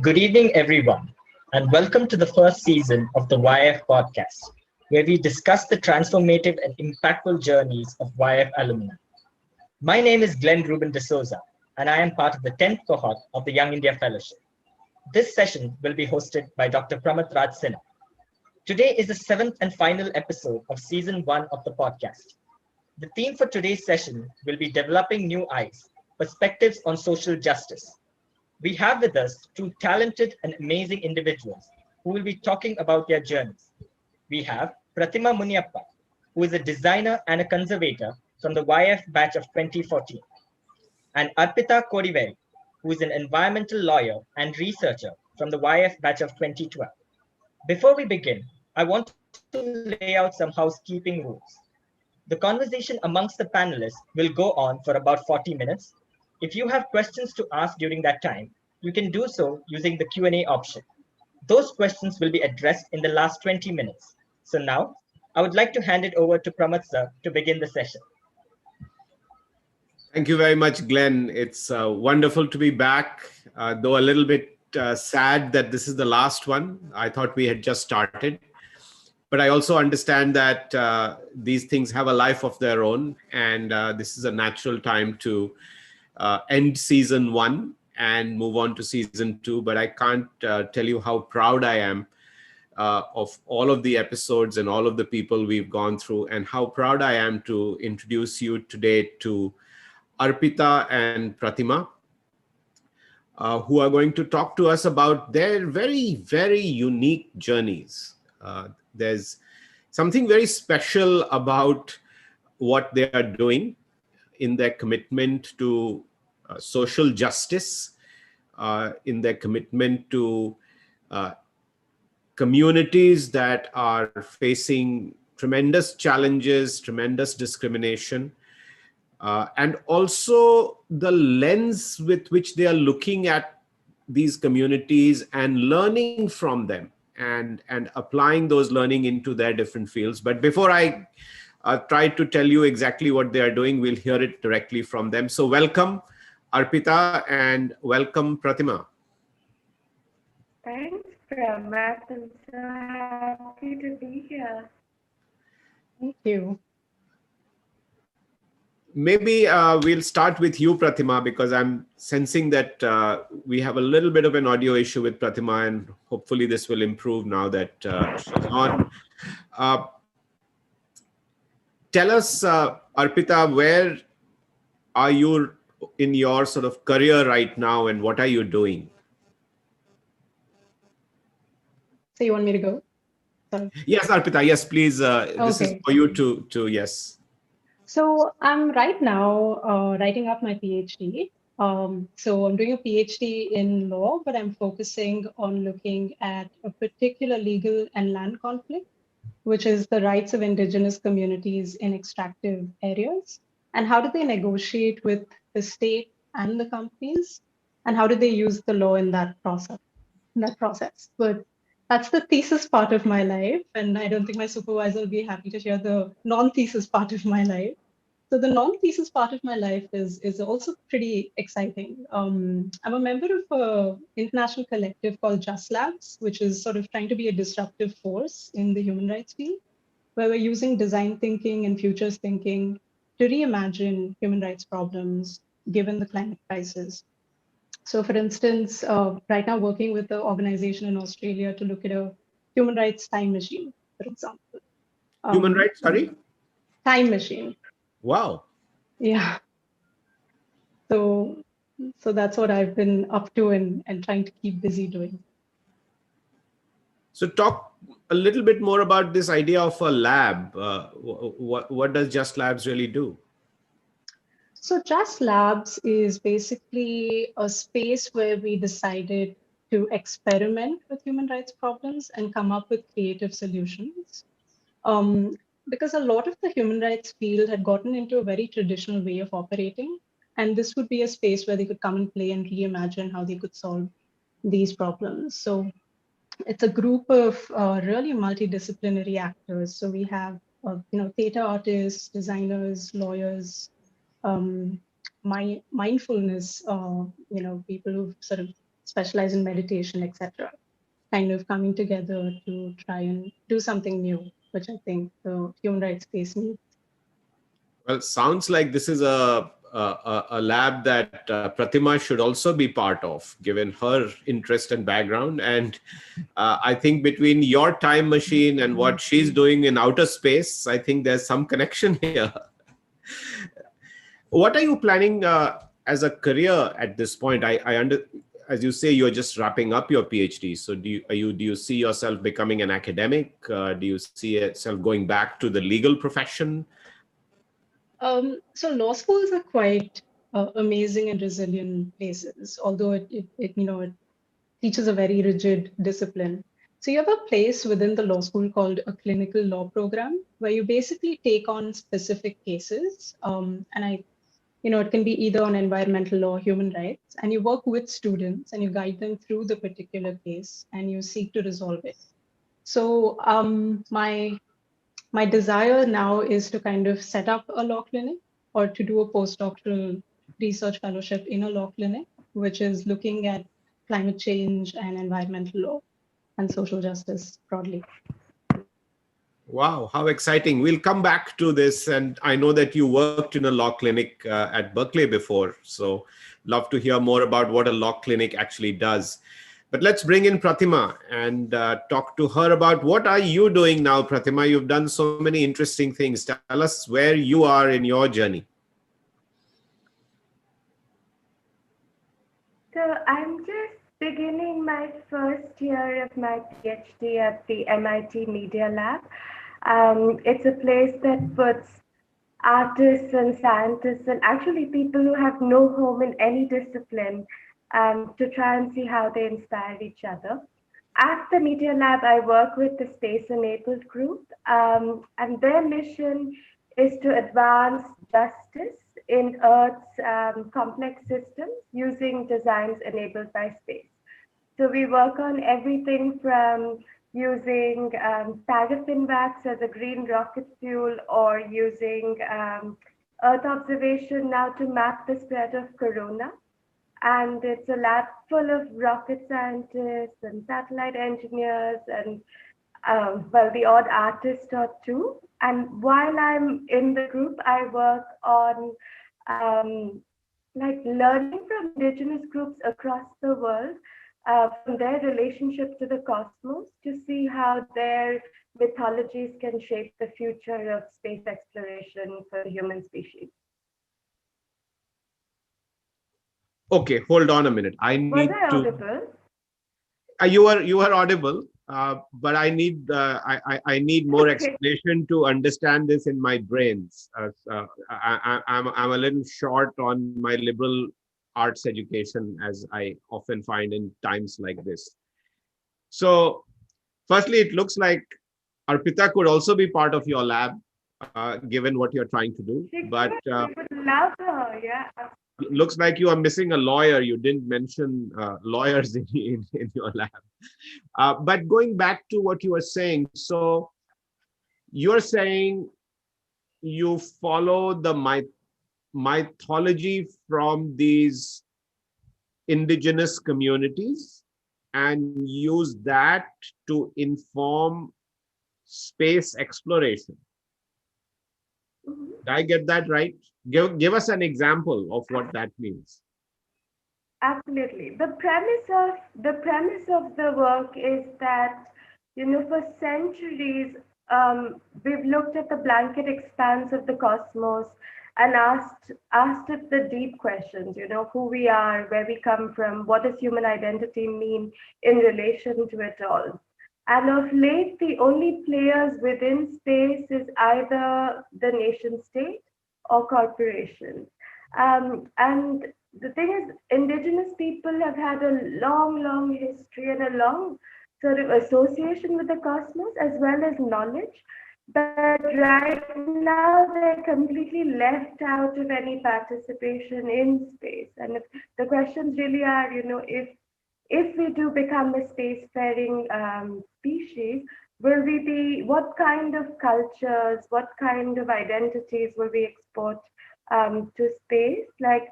Good evening, everyone, and welcome to the first season of the YIF Podcast, where we discuss the transformative and impactful journeys of YIF alumni. My name is Glenn Ruben D'Souza, and I am part of the 10th cohort of the Young India Fellowship. This session will be hosted by Dr. Pramath Raj Sinha. Today is the seventh and final episode of season 1 of the podcast. The theme for today's session will be Developing New Eyes, Perspectives on Social Justice. We have with us two talented and amazing individuals who will be talking about their journeys. We have Prathima Muniyappa, who is a designer and a conservator from the YIF batch of 2014, and Arpitha Kodiveri, who is an environmental lawyer and researcher from the YIF batch of 2012. Before we begin, I want to lay out some housekeeping rules. The conversation amongst the panelists will go on for about 40 minutes. If you have questions to ask during that time, you can do so using the Q&A option. Those questions will be addressed in the last 20 minutes. So now, I would like to hand it over to Pramath sir to begin the session. Thank you very much, Glenn. It's wonderful to be back, though a little bit sad that this is the last one. I thought we had just started. But I also understand that these things have a life of their own, and this is a natural time to end season 1 and move on to season 2. But I can't tell you how proud I am of all of the episodes and all of the people we've gone through, and how proud I am to introduce you today to Arpitha and Prathima, who are going to talk to us about their very, very unique journeys. There's something very special about what they are doing in their commitment to social justice, in their commitment to communities that are facing tremendous challenges, tremendous discrimination, and also the lens with which they are looking at these communities and learning from them and applying those learning into their different fields. But before I try to tell you exactly what they are doing, we'll hear it directly from them. So welcome, Arpitha, and welcome, Prathima. Thanks, Pramath. I'm so happy to be here. Thank you. Maybe we'll start with you, Prathima, because I'm sensing that we have a little bit of an audio issue with Prathima, and hopefully this will improve now that she's on. Tell us, Arpitha, where are you in your sort of career right now, and what are you doing? So you want me to go? Sorry. Yes, Arpitha, yes, please. This is for you to yes. So I'm right now writing up my PhD. So I'm doing a PhD in law, but I'm focusing on looking at a particular legal and land conflict, which is the rights of indigenous communities in extractive areas. And how do they negotiate with the state and the companies? And how do they use the law in that process? But that's the thesis part of my life. And I don't think my supervisor will be happy to hear the non-thesis part of my life. So the non-thesis part of my life is also pretty exciting. I'm a member of an international collective called Just Labs, which is sort of trying to be a disruptive force in the human rights field, where we're using design thinking and futures thinking to reimagine human rights problems given the climate crisis. So for instance, right now working with the organization in Australia to look at a human rights time machine, for example. Human rights, sorry? Time machine. Wow. Yeah. So that's what I've been up to and trying to keep busy doing. So talk a little bit more about this idea of a lab. What does Just Labs really do? So Just Labs is basically a space where we decided to experiment with human rights problems and come up with creative solutions. Because a lot of the human rights field had gotten into a very traditional way of operating. And this would be a space where they could come and play and reimagine how they could solve these problems. So it's a group of really multidisciplinary actors. So we have, theater artists, designers, lawyers, mindfulness, people who've sort of specialize in meditation, etc., kind of coming together to try and do something new, which I think the human rights space needs. Well, sounds like this is a lab that Prathima should also be part of, given her interest and background. And I think between your time machine and what she's doing in outer space, I think there's some connection here. What are you planning as a career at this point? As you say, you're just wrapping up your PhD. So do you see yourself becoming an academic? Do you see yourself going back to the legal profession? So law schools are quite amazing and resilient places, although it teaches a very rigid discipline. So you have a place within the law school called a clinical law program, where you basically take on specific cases, it can be either on environmental law, human rights, and you work with students and you guide them through the particular case and you seek to resolve it. So my desire now is to kind of set up a law clinic or to do a postdoctoral research fellowship in a law clinic, which is looking at climate change and environmental law and social justice broadly. Wow, how exciting. We'll come back to this. And I know that you worked in a law clinic at Berkeley before. So love to hear more about what a law clinic actually does. But let's bring in Prathima and talk to her about what are you doing now, Prathima? You've done so many interesting things. Tell us where you are in your journey. So I'm just beginning my first year of my PhD at the MIT Media Lab. It's a place that puts artists and scientists and actually people who have no home in any discipline to try and see how they inspire each other. At the Media Lab, I work with the Space Enabled group, and their mission is to advance justice in Earth's complex systems using designs enabled by space. So we work on everything from using paraffin wax as a green rocket fuel or using Earth observation now to map the spread of corona. And it's a lab full of rocket scientists and satellite engineers and, the odd artist or two. And while I'm in the group, I work on learning from indigenous groups across the world, from their relationship to the cosmos to see how their mythologies can shape the future of space exploration for the human species. Okay, hold on a minute. Was I audible? You are audible, but I need more explanation to understand this in my brains. I'm a little short on my liberal arts education, as I often find in times like this. So, firstly, it looks like Arpitha could also be part of your lab, given what you're trying to do. But I would love her, yeah. Looks like you are missing a lawyer. You didn't mention lawyers in your lab. But going back to what you were saying, so you're saying you follow the mythology from these indigenous communities and use that to inform space exploration. Did I get that right? Give us an example of what that means. Absolutely. The premise of the work is that, for centuries, we've looked at the blanket expanse of the cosmos and asked it the deep questions, who we are, where we come from, what does human identity mean in relation to it all. And of late, the only players within space is either the nation state or corporations. And the thing is, indigenous people have had a long, long history and a long sort of association with the cosmos as well as knowledge. But right now, they're completely left out of any participation in space. And if the questions really are, if we do become a spacefaring species, what kind of cultures, what kind of identities will we export to space?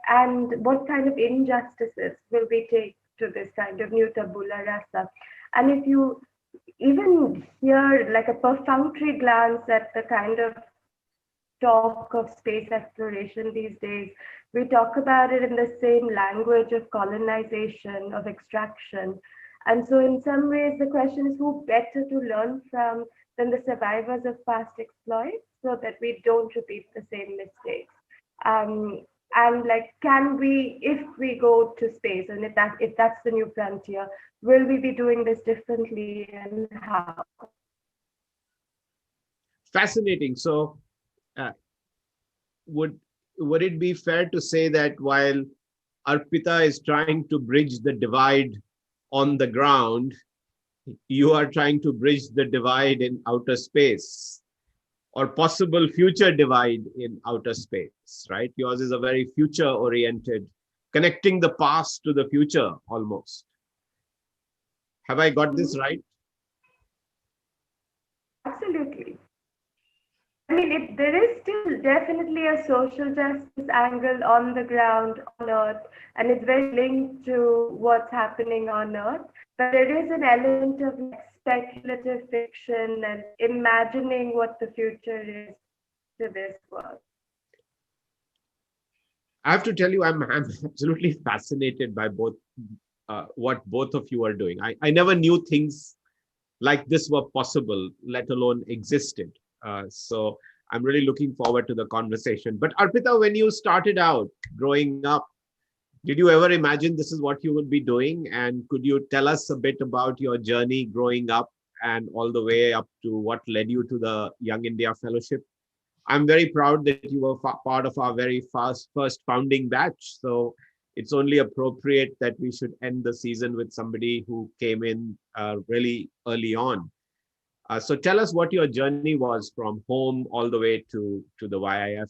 And what kind of injustices will we take to this kind of new tabula rasa. And if you even hear like a perfunctory glance at the kind of talk of space exploration these days, we talk about it in the same language of colonization, of extraction. And so, in some ways, the question is who better to learn from than the survivors of past exploits so that we don't repeat the same mistakes. And like, can we, if we go to space, and if that's the new frontier, will we be doing this differently and how? Fascinating. So, uh, would it be fair to say that while Arpitha is trying to bridge the divide on the ground, you are trying to bridge the divide in outer space, or possible future divide in outer space, right? Yours is a very future oriented, connecting the past to the future almost. Have I got this right? Absolutely. I mean, there is still definitely a social justice angle on the ground on Earth, and it's very linked to what's happening on Earth. But there is an element of like speculative fiction and imagining what the future is to this world. I have to tell you, I'm absolutely fascinated by what both of you are doing. I never knew things like this were possible, let alone existed. So I'm really looking forward to the conversation. But Arpitha, when you started out growing up, did you ever imagine this is what you would be doing? And could you tell us a bit about your journey growing up and all the way up to what led you to the Young India Fellowship? I'm very proud that you were part of our very first founding batch. So it's only appropriate that we should end the season with somebody who came in really early on. So tell us what your journey was from home all the way to the YIF.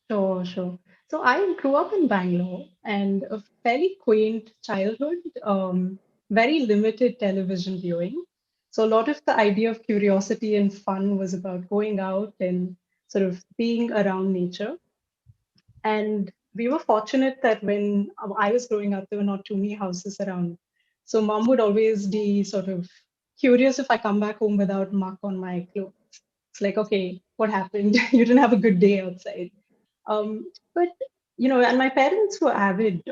Sure. So I grew up in Bangalore and a fairly quaint childhood, very limited television viewing. So a lot of the idea of curiosity and fun was about going out and sort of being around nature. And we were fortunate that when I was growing up, there were not too many houses around. So mom would always be sort of curious if I come back home without muck on my clothes. It's like, okay, what happened? You didn't have a good day outside. But and my parents were avid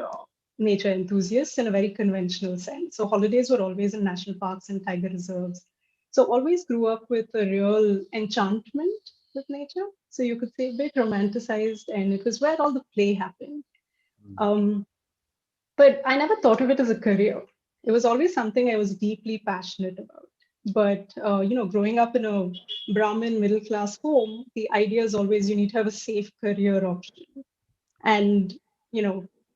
nature enthusiasts in a very conventional sense. So holidays were always in national parks and tiger reserves. So always grew up with a real enchantment with nature. So you could say a bit romanticized, and it was where all the play happened. Um, but I never thought of it as a career. It was always something I was deeply passionate about. But growing up in a Brahmin middle class home, the idea is always you need to have a safe career option. And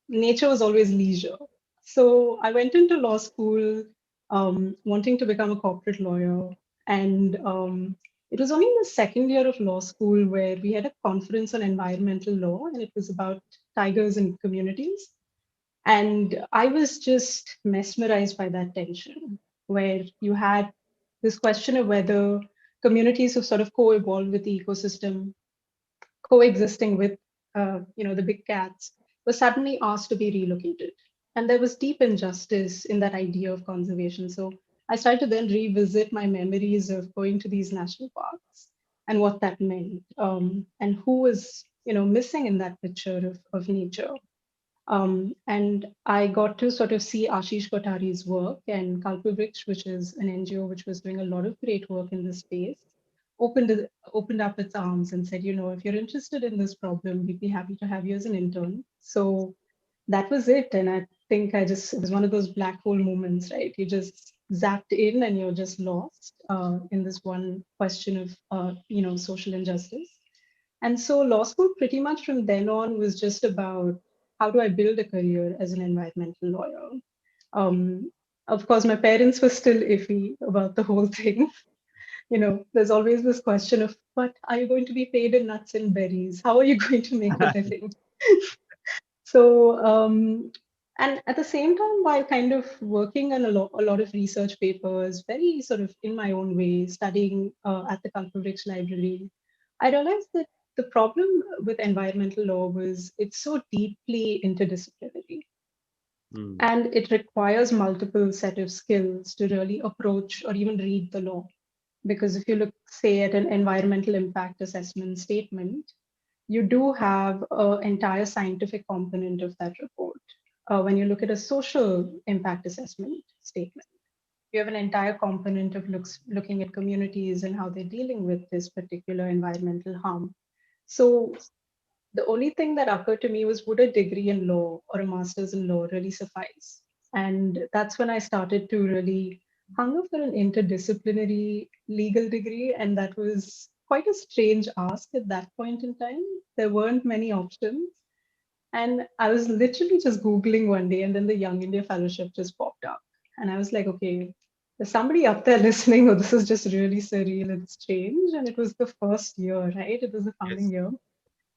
nature was always leisure. So I went into law school wanting to become a corporate lawyer. And it was only in the second year of law school where we had a conference on environmental law, and it was about tigers and communities. And I was just mesmerized by that tension, where you had this question of whether communities who sort of co-evolved with the ecosystem, coexisting with the big cats, were suddenly asked to be relocated. And there was deep injustice in that idea of conservation. So I started to then revisit my memories of going to these national parks and what that meant, and who was missing in that picture of nature. And I got to sort of see Ashish Kotari's work, and Kalpavriksha, which is an NGO which was doing a lot of great work in this space, opened up its arms and said, if you're interested in this problem, we'd be happy to have you as an intern. So that was it. And I think it was one of those black hole moments, right? You just zapped in and you're just lost in this one question of, social injustice. And so law school pretty much from then on was just about how do I build a career as an environmental lawyer. Um, of course, my parents were still iffy about the whole thing. There's always this question of, but are you going to be paid in nuts and berries? How are you going to make a living? So, and at the same time, while kind of working on a lot of research papers, very sort of in my own way, studying at the Kalpavriksha Library, I realized that the problem with environmental law was it's so deeply interdisciplinary. Mm. And it requires multiple set of skills to really approach or even read the law. Because if you look, say, at an environmental impact assessment statement, you do have an entire scientific component of that report. When you look at a social impact assessment statement, you have an entire component of looking at communities and how they're dealing with this particular environmental harm. So the only thing that occurred to me was, would a degree in law or a master's in law really suffice? And that's when I started to really hunger for an interdisciplinary legal degree. And that was quite a strange ask at that point in time. There weren't many options. And I was literally just Googling one day, and then the Young India Fellowship just popped up. And I was like, okay, there's somebody up there listening, or this is just really surreal and strange. And it was the first year, right? It was the founding Yes. year.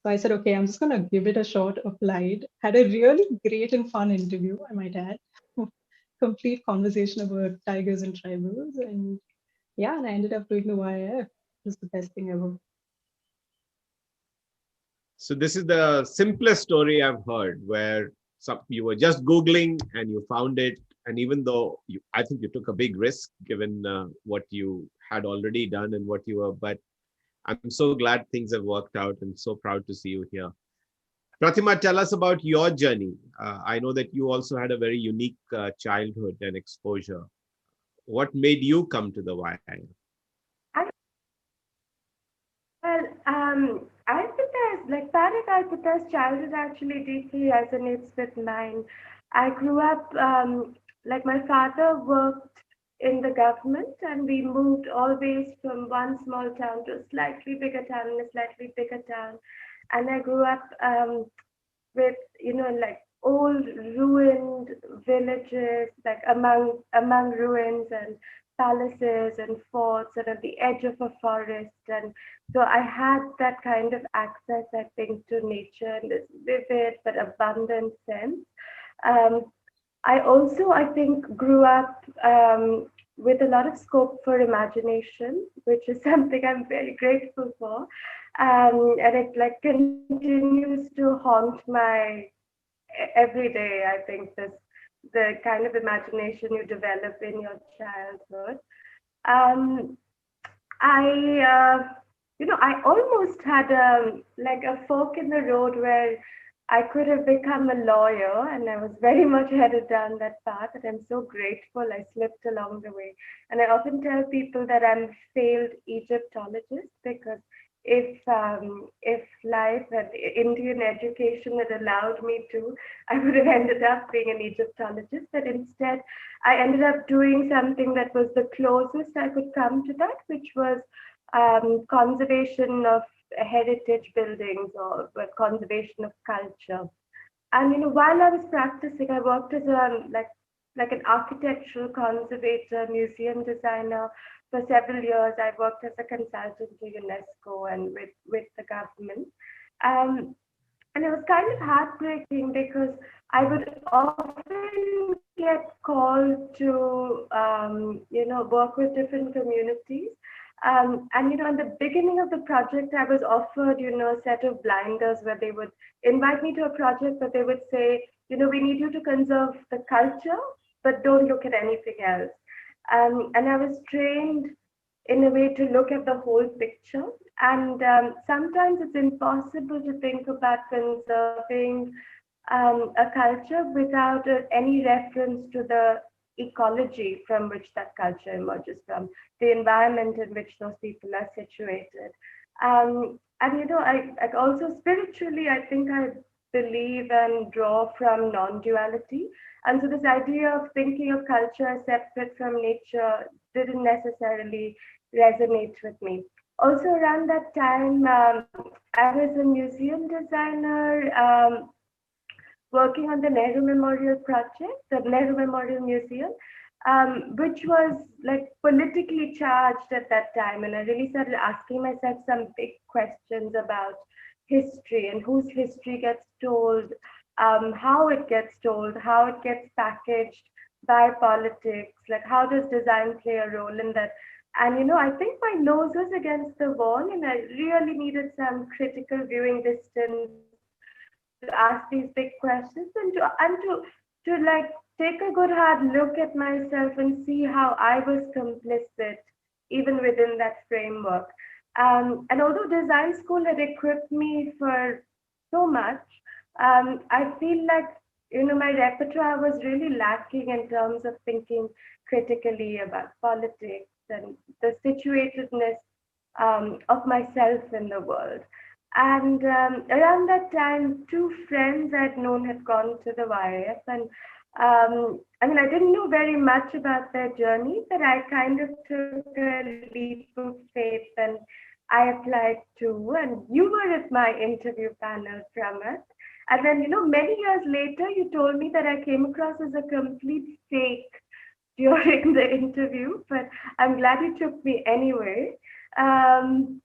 So I said, okay, I'm just going to give it a shot, applied, had a really great and fun interview, I might add. Complete conversation about tigers and tribals. And yeah, and I ended up doing the YIF. It was the best thing ever. So this is the simplest story I've heard, where you were just Googling and you found it. And even though I think you took a big risk given what you had already done and what you were, but I'm so glad things have worked out and so proud to see you here. Prathima, tell us about your journey. I know that you also had a very unique childhood and exposure. What made you come to the YI? Well, Arpitha's childhood actually deeply resonates with mine. I grew up, my father worked in the government, and we moved always from one small town to a slightly bigger town and a slightly bigger town. And I grew up with, old ruined villages, like among ruins and palaces and forts and at the edge of a forest. And so I had that kind of access, I think, to nature in this vivid but abundant sense. Um, I also, I think, grew up with a lot of scope for imagination, which is something I'm very grateful for. And it continues to haunt my every day. I think the kind of imagination you develop in your childhood. Um, I almost had a fork in the road where I could have become a lawyer, and I was very much headed down that path. And I'm so grateful I slipped along the way. And I often tell people that I'm a failed Egyptologist, because if life and Indian education had allowed me to, I would have ended up being an Egyptologist. But instead, I ended up doing something that was the closest I could come to that, which was conservation of heritage buildings, or conservation of culture. And while I was practicing, I worked as an architectural conservator, museum designer for several years. I worked as a consultant to UNESCO and with the government. And it was kind of heartbreaking, because I would often get called to, work with different communities. And in the beginning of the project, I was offered, a set of blinders where they would invite me to a project, but they would say, we need you to conserve the culture, but don't look at anything else. And I was trained in a way to look at the whole picture. And sometimes it's impossible to think about conserving a culture without any reference to the ecology from which that culture emerges from, the environment in which those people are situated. And I also spiritually, I think I believe and draw from non-duality. And so this idea of thinking of culture as separate from nature didn't necessarily resonate with me. Also around that time, I was a museum designer, working on the Nehru Memorial project, the Nehru Memorial Museum, which was politically charged at that time. And I really started asking myself some big questions about history and whose history gets told, how it gets told, how it gets packaged by politics, how does design play a role in that. And I think my nose was against the wall, and I really needed some critical viewing distance to ask these big questions, and to to like take a good hard look at myself and see how I was complicit even within that framework. And although design school had equipped me for so much, I feel like my repertoire was really lacking in terms of thinking critically about politics and the situatedness of myself in the world. And around that time, two friends I'd known had gone to the YIF, and I mean, I didn't know very much about their journey, but I kind of took a leap of faith and I applied too. And you were at my interview panel, Pramath. And then, many years later, you told me that I came across as a complete fake during the interview, but I'm glad you took me anyway. And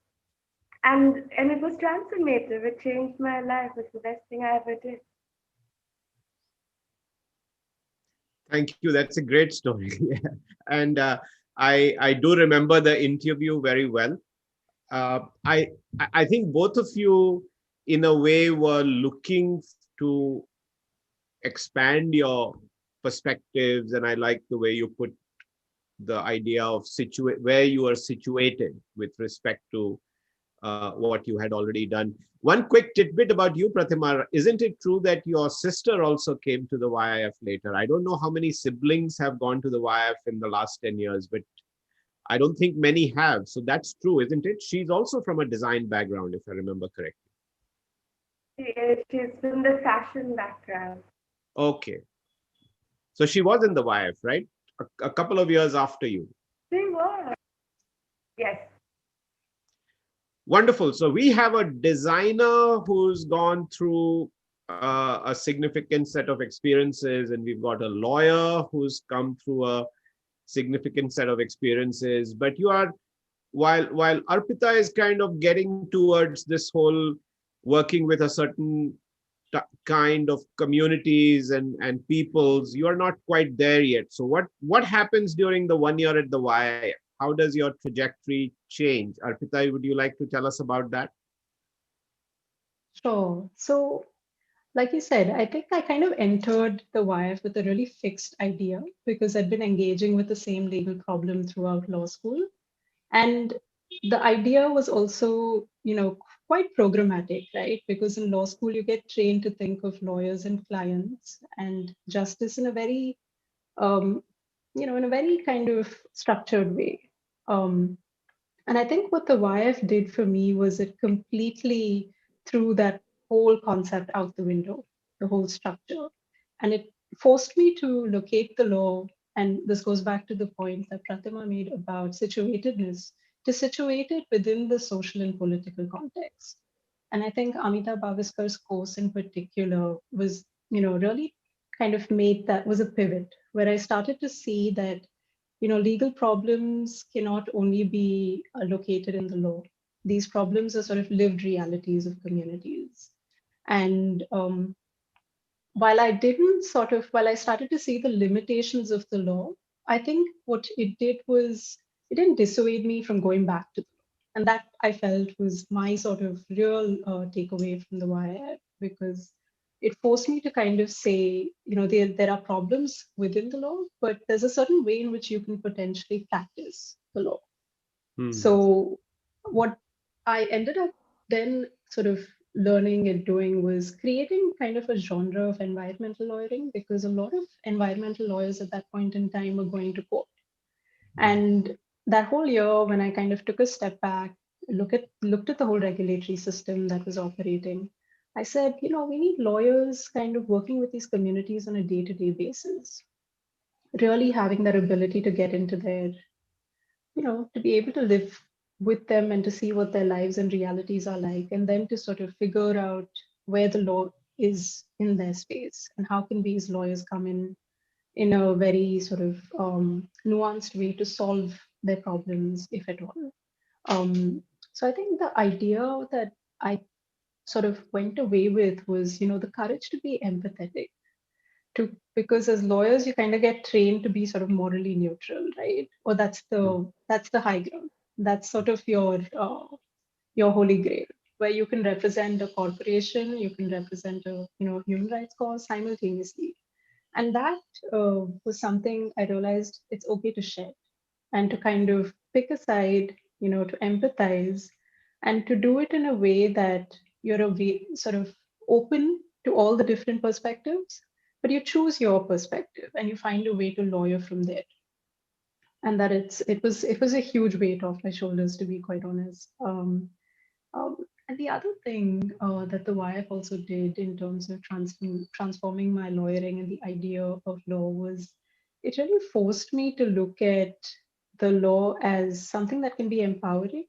it was transformative. It changed my life. It's the best thing I ever did. Thank you. That's a great story. And I do remember the interview very well. I think both of you, in a way, were looking to expand your perspectives, and I like the way you put the idea of where you are situated with respect to what you had already done. One quick tidbit about you, Prathima. Isn't it true that your sister also came to the YIF later? I don't know how many siblings have gone to the YIF in the last 10 years, but I don't think many have. So that's true, isn't it? She's also from a design background, if I remember correctly. She's from the fashion background. Okay. So she was in the YIF, right? A couple of years after you. She was. Yes. Wonderful. So we have a designer who's gone through a significant set of experiences, and we've got a lawyer who's come through a significant set of experiences. But you are, while Arpitha is kind of getting towards this whole working with a certain kind of communities and peoples, you are not quite there yet. So what happens during the 1 year at the YIF? How does your trajectory change? Arpitha, would you like to tell us about that? Sure. So, like you said, I think I kind of entered the YIF with a really fixed idea because I'd been engaging with the same legal problem throughout law school. And the idea was also, quite programmatic, right? Because in law school, you get trained to think of lawyers and clients and justice in a very, in a very kind of structured way. And I think what the YF did for me was it completely threw that whole concept out the window, the whole structure. And it forced me to locate the law. And this goes back to the point that Prathima made about situatedness, to situate it within the social and political context. And I think Amita Bhaviskar's course in particular was, really kind of made that was a pivot where I started to see that legal problems cannot only be located in the law. These problems are sort of lived realities of communities. And while I started to see the limitations of the law, I think what it did was it didn't dissuade me from going back to the law. And that I felt was my sort of real takeaway from the YIF, because it forced me to kind of say, there are problems within the law, but there's a certain way in which you can potentially practice the law. So what I ended up then sort of learning and doing was creating kind of a genre of environmental lawyering, because a lot of environmental lawyers at that point in time were going to court. And that whole year, when I kind of took a step back, looked at the whole regulatory system that was operating, I said, we need lawyers kind of working with these communities on a day-to-day basis, really having that ability to get into their, to be able to live with them and to see what their lives and realities are like, and then to sort of figure out where the law is in their space and how can these lawyers come in a very sort of nuanced way to solve their problems, if at all. So I think the idea that I sort of went away with was, the courage to be empathetic. Because as lawyers, you kind of get trained to be sort of morally neutral, right? Or that's the high ground. That's sort of your holy grail, where you can represent a corporation, you can represent a human rights cause simultaneously. And that was something I realized it's okay to share and to kind of pick a side, to empathize and to do it in a way that you're sort of open to all the different perspectives, but you choose your perspective and you find a way to lawyer from there. And that it was a huge weight off my shoulders, to be quite honest. And the other thing that the YF also did in terms of transforming my lawyering and the idea of law was it really forced me to look at the law as something that can be empowering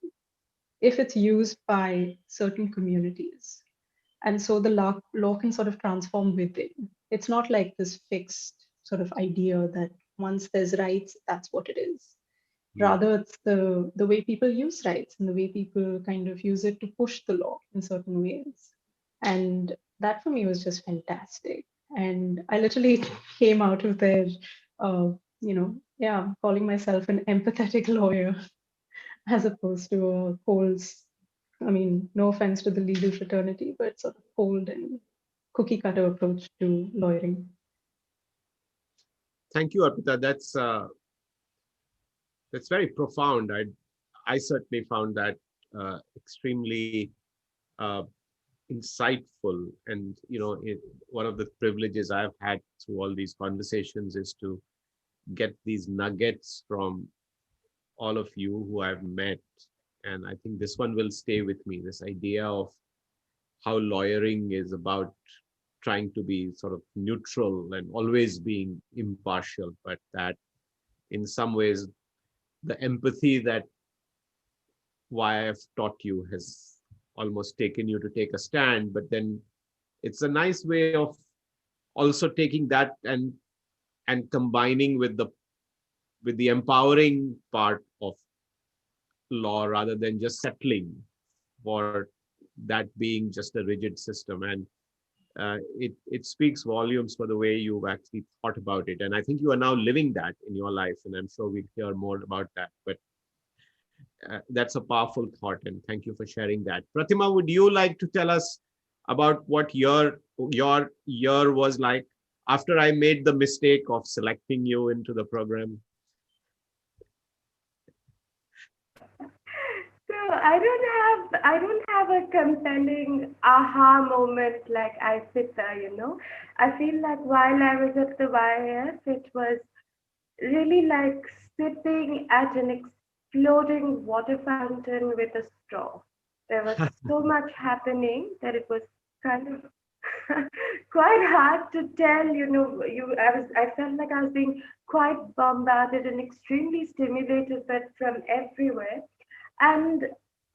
if it's used by certain communities. And so the law can sort of transform within. It's not like this fixed sort of idea that once there's rights, that's what it is. Rather, it's the way people use rights and the way people kind of use it to push the law in certain ways. And that for me was just fantastic. And I literally came out of there, calling myself an empathetic lawyer as opposed to a cold, I mean, no offense to the legal fraternity, but sort of cold and cookie cutter approach to lawyering. Thank you, Arpitha. That's very profound. I certainly found that extremely uh, insightful. And one of the privileges I've had through all these conversations is to get these nuggets from all of you who I've met. And I think this one will stay with me, this idea of how lawyering is about trying to be sort of neutral and always being impartial, but that in some ways the empathy that YIF taught you has almost taken you to take a stand, but then it's a nice way of also taking that and combining with the empowering part of law rather than just settling for that being just a rigid system. And it speaks volumes for the way you've actually thought about it. And I think you are now living that in your life, and I'm sure we'll hear more about that. But that's a powerful thought, and thank you for sharing that. Prathima, would you like to tell us about what your year was like after I made the mistake of selecting you into the program? So I don't have a compelling aha moment like Arpitha. I feel like while I was at the YIF, it was really like sipping at an exploding water fountain with a straw. There was so much happening that it was kind of quite hard to tell. I felt like I was being quite bombarded and extremely stimulated, but from everywhere. And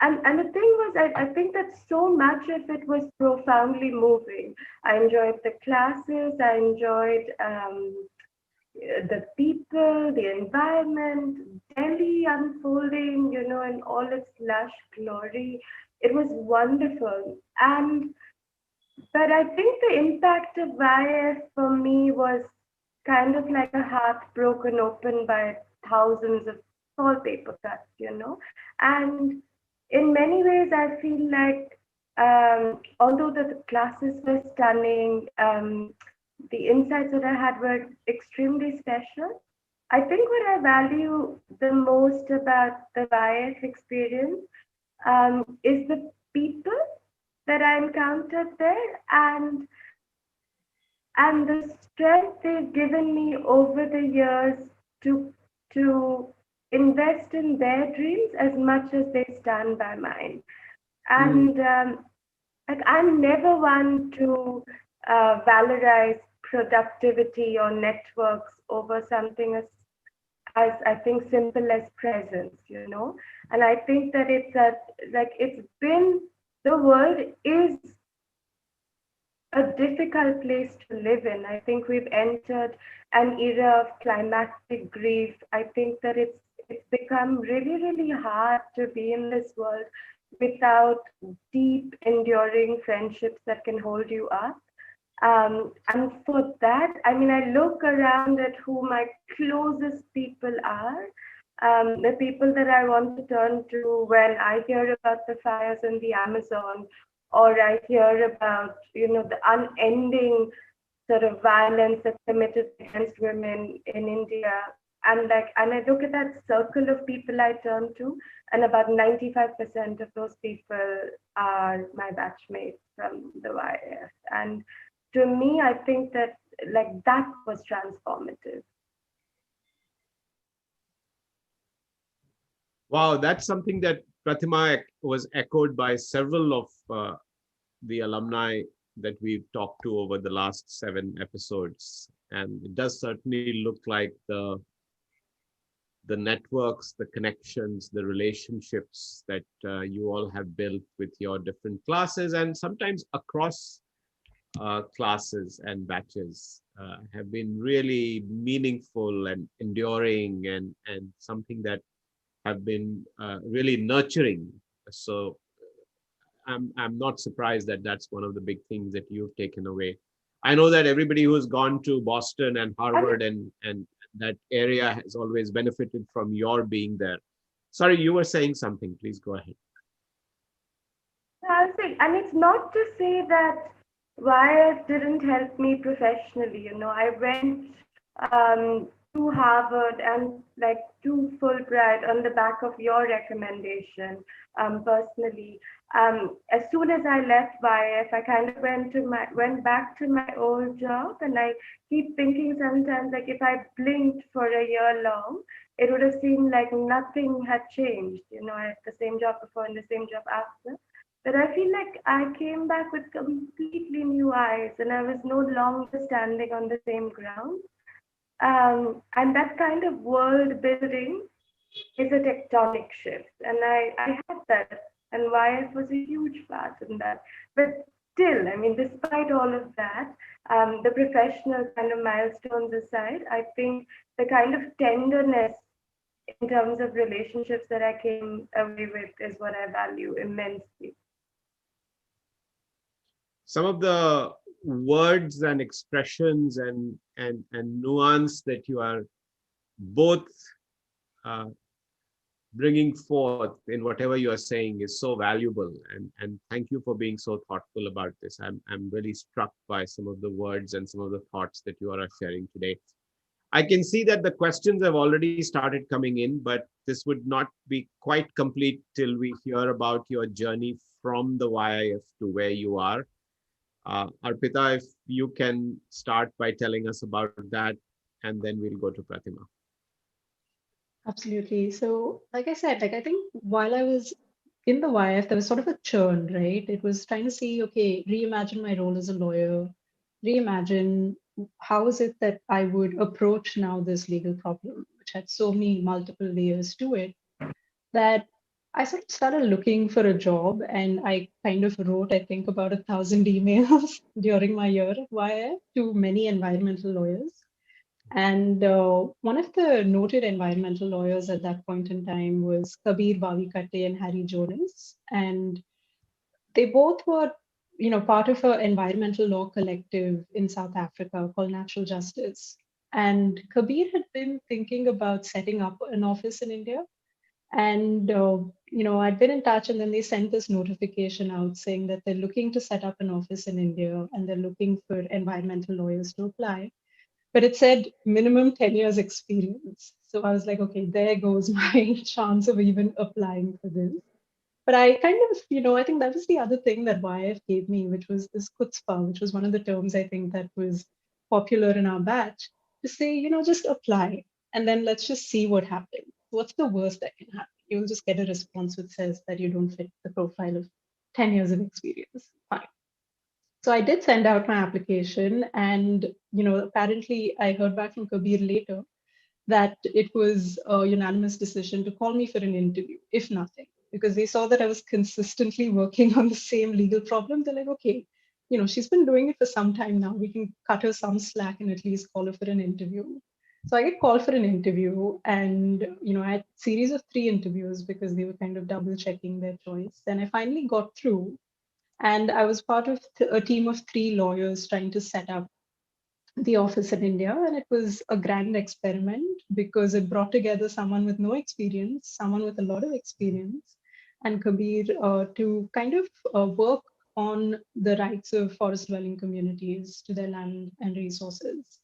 and the thing was, I think that so much of it was profoundly moving. I enjoyed the classes. I enjoyed the people, the environment, Delhi unfolding, in all its lush glory. It was wonderful. But I think the impact of YF for me was kind of like a heart broken open by thousands of wallpaper cuts. And in many ways, I feel like although the classes were stunning, the insights that I had were extremely special. I think what I value the most about the YF experience is the people that I encountered there and the strength they've given me over the years to invest in their dreams as much as they stand by mine. And like I'm never one to valorize productivity or networks over something as I think simple as presence. And I think that the world is a difficult place to live in. I think we've entered an era of climactic grief. I think that it's become really, really hard to be in this world without deep, enduring friendships that can hold you up. And for that, I mean, I look around at who my closest people are, the people that I want to turn to when I hear about the fires in the Amazon, or I hear about, the unending sort of violence that's committed against women in India. And I look at that circle of people I turn to, and about 95% of those people are my batchmates from the YIF. And to me, I think that that was transformative. Wow, that's something that Prathima was echoed by several of the alumni that we've talked to over the last 7 episodes. And it does certainly look like the networks, the connections, the relationships that you all have built with your different classes and sometimes across classes and batches have been really meaningful and enduring and something that have been really nurturing. So I'm not surprised that that's one of the big things that you've taken away. I know that everybody who's gone to Boston and Harvard and that area has always benefited from your being there. Sorry, you were saying something. Please go ahead. I think, and it's not to say that YIF didn't help me professionally. I went to Harvard and to Fulbright on the back of your recommendation. Personally, as soon as I left YIF, I kind of went back to my old job, and I keep thinking sometimes if I blinked for a year long, it would have seemed like nothing had changed. I had the same job before and the same job after. But I feel like I came back with completely new eyes, and I was no longer standing on the same ground. And that kind of world building is a tectonic shift. And I had that, and YIF was a huge part in that. But still, despite all of that, the professional kind of milestones aside, I think the kind of tenderness in terms of relationships that I came away with is what I value immensely. Some of the words and expressions and nuance that you are both bringing forth in whatever you are saying is so valuable, and thank you for being so thoughtful about this. I'm really struck by some of the words and some of the thoughts that you are sharing today. I can see that the questions have already started coming in, but this would not be quite complete till we hear about your journey from the YIF to where you are. Arpitha, if you can start by telling us about that, and then we'll go to Prathima. Absolutely. So, like I said, I think while I was in the YIF, there was sort of a churn, right? It was trying to see, okay, reimagine my role as a lawyer, reimagine how is it that I would approach now this legal problem, which had so many multiple layers to it, that I sort of started looking for a job, and I kind of wrote, I think, about 1,000 emails during my year at YIF to many environmental lawyers. And one of the noted environmental lawyers at that point in time was Kabir Bavikatte and Harry Jonas. And they both were, part of an environmental law collective in South Africa called Natural Justice. And Kabir had been thinking about setting up an office in India. And, I'd been in touch, and then they sent this notification out saying that they're looking to set up an office in India and they're looking for environmental lawyers to apply. But it said minimum 10 years experience. So I was like, okay, there goes my chance of even applying for this. But I kind of, I think that was the other thing that YIF gave me, which was this chutzpah, which was one of the terms I think that was popular in our batch, to say, just apply and then let's just see what happens. What's the worst that can happen? You'll just get a response which says that you don't fit the profile of 10 years of experience. Fine. So I did send out my application, and apparently I heard back from Kabir later that it was a unanimous decision to call me for an interview, if nothing, because they saw that I was consistently working on the same legal problem. They're like, okay, she's been doing it for some time now. We can cut her some slack and at least call her for an interview. So I get called for an interview, and I had a series of 3 interviews because they were kind of double checking their choice. And I finally got through. And I was part of a team of 3 lawyers trying to set up the office in India. And it was a grand experiment because it brought together someone with no experience, someone with a lot of experience, and Kabir to kind of work on the rights of forest dwelling communities to their land and resources.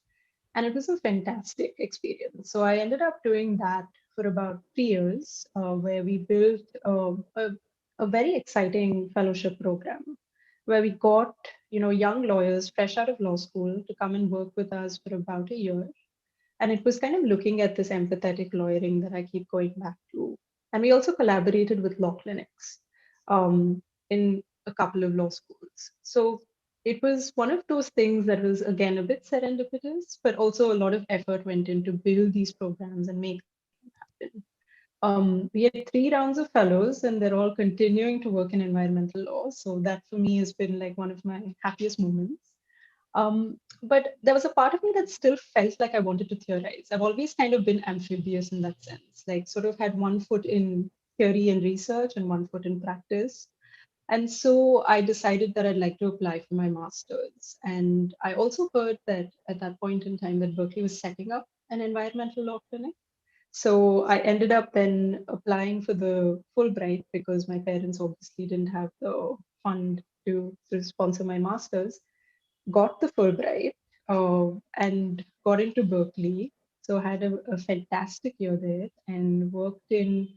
And it was a fantastic experience. So I ended up doing that for about 3 years, where we built a very exciting fellowship program, where we got young lawyers fresh out of law school to come and work with us for about a year. And it was kind of looking at this empathetic lawyering that I keep going back to. And we also collaborated with law clinics in a couple of law schools. So it was one of those things that was, again, a bit serendipitous, but also a lot of effort went in to build these programs and make them happen. We had 3 rounds of fellows, and they're all continuing to work in environmental law. So that for me has been like one of my happiest moments. But there was a part of me that still felt like I wanted to theorize. I've always kind of been amphibious in that sense, like sort of had one foot in theory and research and one foot in practice. And so I decided that I'd like to apply for my master's. And I also heard that at that point in time that Berkeley was setting up an environmental law clinic. So I ended up then applying for the Fulbright because my parents obviously didn't have the fund to sponsor my master's. Got the Fulbright and got into Berkeley. So I had a fantastic year there and worked in,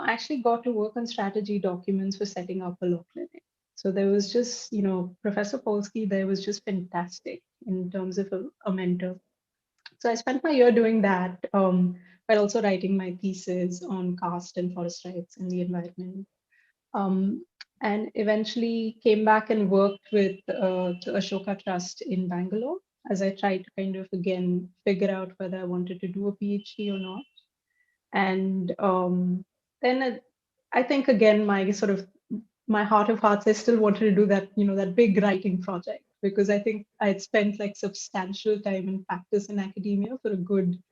actually got to work on strategy documents for setting up a law clinic. So there was just, Professor Polsky there was just fantastic in terms of a mentor. So I spent my year doing that, while also writing my thesis on caste and forest rights in the environment. Um, and eventually came back and worked with the Ashoka Trust in Bangalore as I tried to kind of again figure out whether I wanted to do a PhD or not. And then I think again my heart of hearts, I still wanted to do that, that big writing project because I think I had spent like substantial time in practice in academia for a good,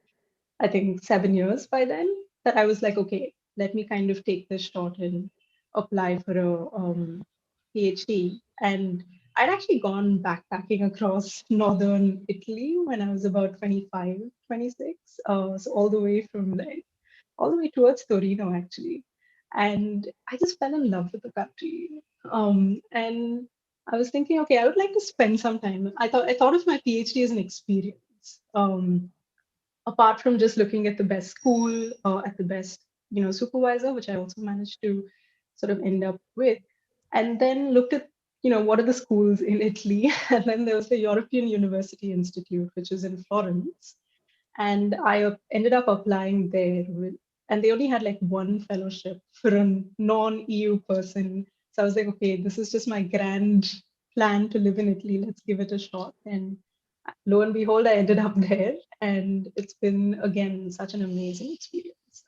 I think 7 years by then, that I was like, okay, let me kind of take this shot and apply for a PhD. And I'd actually gone backpacking across northern Italy when I was about 25, 26. So all the way from there, all the way towards Torino, actually. And I just fell in love with the country. And I was thinking, okay, I would like to spend some time. I thought of my PhD as an experience. Apart from just looking at the best school or at the best supervisor, which I also managed to sort of end up with, and then looked at what are the schools in Italy. And then there was the European University Institute, which is in Florence, and I ended up applying there and they only had like one fellowship for a non-EU person. So I was like, okay, this is just my grand plan to live in Italy, let's give it a shot. And lo and behold, I ended up there, and it's been again such an amazing experience.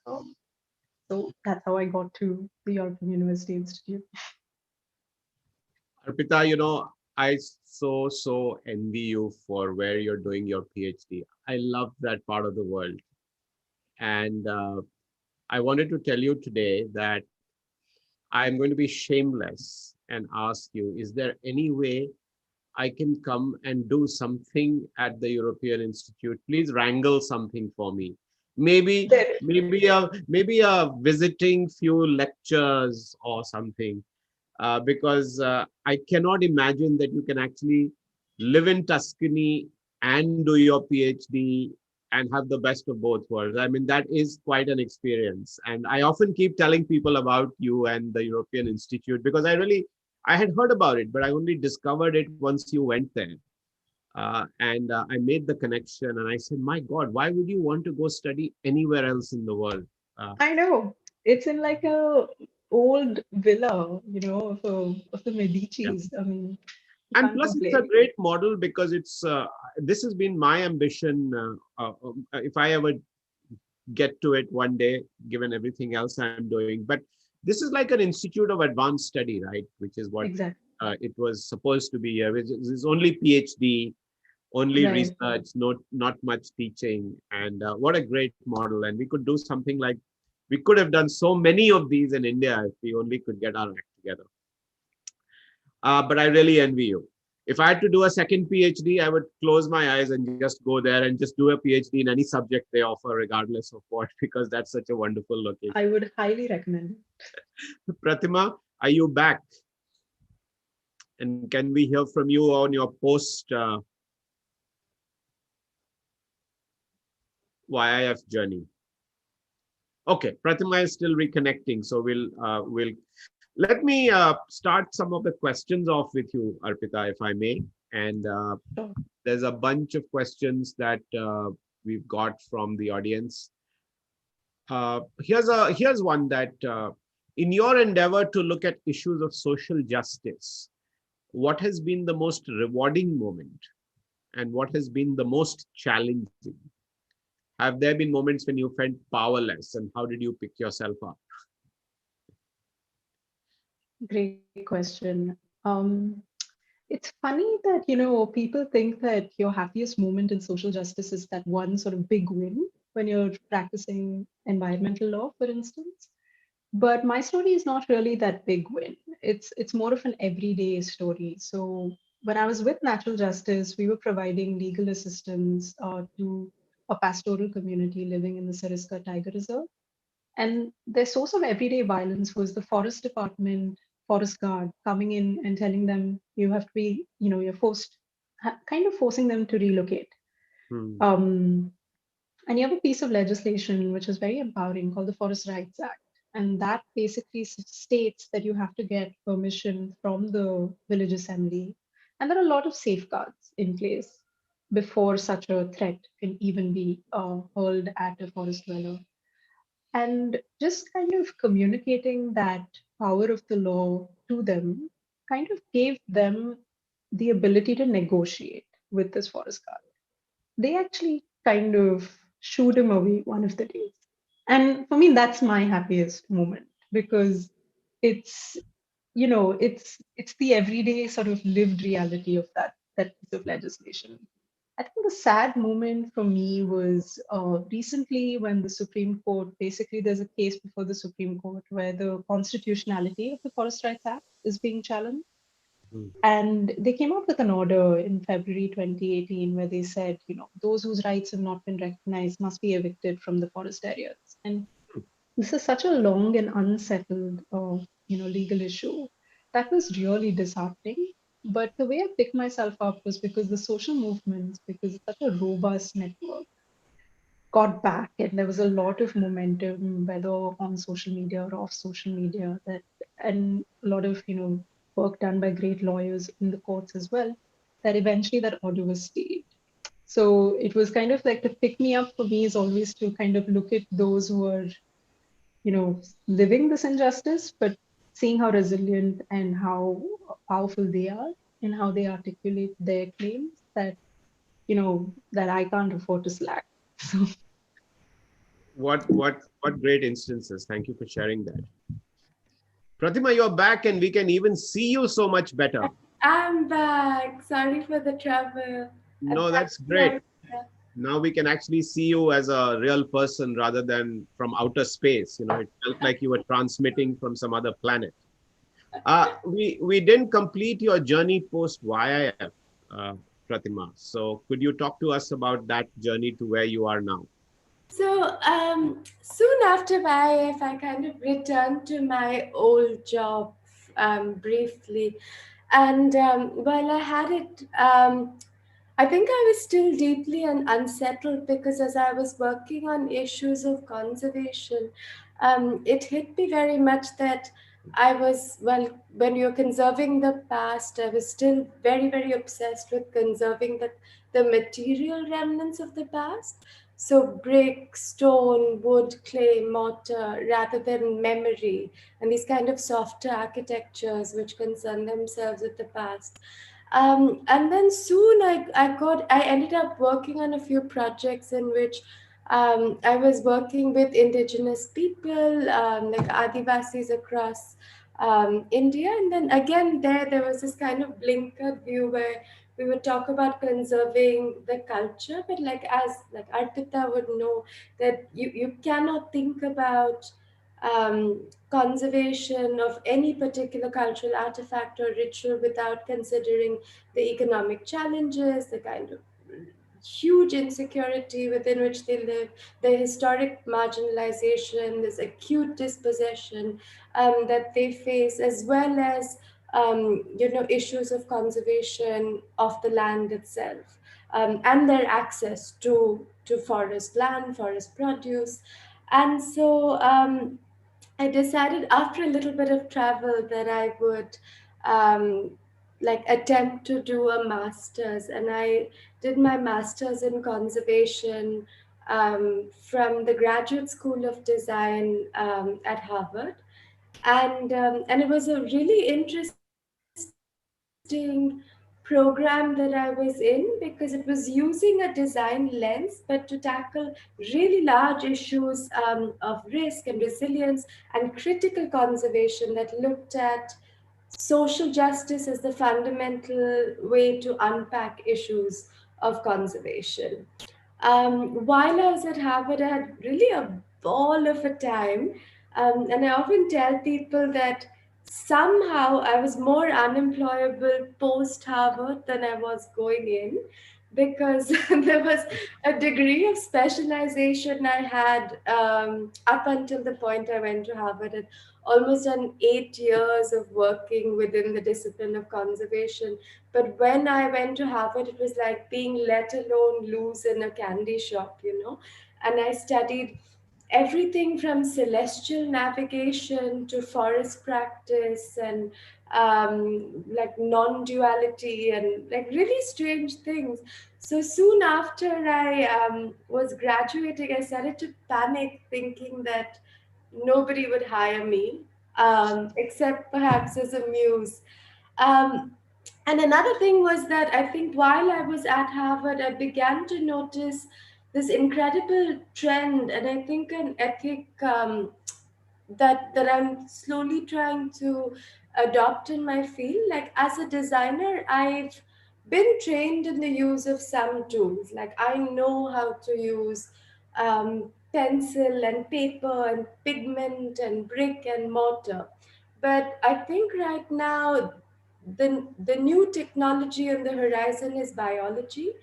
So that's how I got to the European University Institute. Arpitha, I so envy you for where you're doing your PhD. I love that part of the world. And I wanted to tell you today that I'm going to be shameless and ask you, is there any way I can come and do something at the European Institute? Please wrangle something for me. Maybe, There, maybe a visiting few lectures or something. Because I cannot imagine that you can actually live in Tuscany and do your PhD and have the best of both worlds. I mean, that is quite an experience. And I often keep telling people about you and the European Institute because I had heard about it, but I only discovered it once you went there. And I made the connection and I said, my God, why would you want to go study anywhere else in the world? I know it's in like a old villa, of the Yeah. Medicis. I mean, you And can't plus, it's a complain. great model because this has been my ambition. If I ever get to it one day, given everything else I'm doing. But this is like an institute of advanced study, right? Which is what Exactly. it was supposed to be. Which is only PhD, only Right. research, not much teaching. And what a great model. And we could do something like, we could have done so many of these in India if we only could get our act together. But I really envy you. If I had to do a second PhD, I would close my eyes and just go there and just do a PhD in any subject they offer, regardless of what, because that's such a wonderful location. I would highly recommend it. Prathima, are you back? And can we hear from you on your post YIF journey? Okay, Prathima is still reconnecting, so we'll let me start some of the questions off with you, Arpitha, if I may. And there's a bunch of questions that we've got from the audience. Here's one that in your endeavor to look at issues of social justice, what has been the most rewarding moment and what has been the most challenging? Have there been moments when you felt powerless, and how did you pick yourself up? Great question. It's funny that, people think that your happiest moment in social justice is that one sort of big win when you're practicing environmental law, for instance. But my story is not really that big win. It's more of an everyday story. So when I was with Natural Justice, we were providing legal assistance to a pastoral community living in the Sariska Tiger Reserve. And their source of everyday violence was the forest department, forest guard coming in and telling them you have to be, you're kind of forcing them to relocate. And you have a piece of legislation which is very empowering called the Forest Rights Act. And that basically states that you have to get permission from the village assembly. And there are a lot of safeguards in place before such a threat can even be hurled at a forest dweller. And just kind of communicating that power of the law to them kind of gave them the ability to negotiate with this forest guard. They actually kind of shooed him away one of the days. And for me, that's my happiest moment because it's, it's the everyday sort of lived reality of that piece of legislation. I think the sad moment for me was recently when the Supreme Court, basically there's a case before the Supreme Court where the constitutionality of the Forest Rights Act is being challenged. And they came out with an order in February 2018 where they said, those whose rights have not been recognized must be evicted from the forest areas. And this is such a long and unsettled, legal issue. That was really disheartening. But the way I picked myself up was because the social movements, because it's such a robust network, got back, and there was a lot of momentum, whether on social media or off social media, and a lot of work done by great lawyers in the courts as well. That eventually that order was stayed. So it was kind of like the pick me up for me is always to kind of look at those who are living this injustice, but seeing how resilient and how powerful they are and how they articulate their claims that, that I can't afford to slack. So What great instances. Thank you for sharing that. Prathima, you're back and we can even see you so much better. I'm back. Sorry for the trouble. No, that's great. Now we can actually see you as a real person rather than from outer space. It felt like you were transmitting from some other planet. We didn't complete your journey post YIF, Prathima. So could you talk to us about that journey to where you are now? So soon after YIF, I kind of returned to my old job briefly. And while I had it, I think I was still deeply unsettled because as I was working on issues of conservation, it hit me very much that when you're conserving the past, I was still very, very obsessed with conserving the material remnants of the past. So brick, stone, wood, clay, mortar, rather than memory, and these kind of softer architectures which concern themselves with the past. And then soon I ended up working on a few projects in which I was working with indigenous people, like Adivasis across India. And then again, there was this kind of blinkered view where we would talk about conserving the culture, but as Arpitha would know, that you cannot think about conservation of any particular cultural artifact or ritual without considering the economic challenges, the kind of huge insecurity within which they live, the historic marginalization, this acute dispossession that they face, as well as issues of conservation of the land itself, and their access to forest land, forest produce. And so I decided after a little bit of travel that I would attempt to do a master's, and I did my master's in conservation from the Graduate School of Design at Harvard. And it was a really interesting program that I was in, because it was using a design lens, but to tackle really large issues of risk and resilience and critical conservation that looked at social justice as the fundamental way to unpack issues of conservation. While I was at Harvard, I had really a ball of a time. And I often tell people that somehow I was more unemployable post Harvard than I was going in, because there was a degree of specialization I had up until the point I went to Harvard. And almost done 8 years of working within the discipline of conservation. But when I went to Harvard, it was like being let alone loose in a candy shop, And I studied everything from celestial navigation to forest practice and non-duality and really strange things. So soon after I was graduating, I started to panic, thinking that nobody would hire me, except perhaps as a muse. Um, and another thing was that I think while I was at Harvard, I began to notice this incredible trend, and I think an ethic that I'm slowly trying to adopt in my field. Like as a designer, I've been trained in the use of some tools. Like I know how to use pencil and paper and pigment and brick and mortar. But I think right now the new technology on the horizon is biology,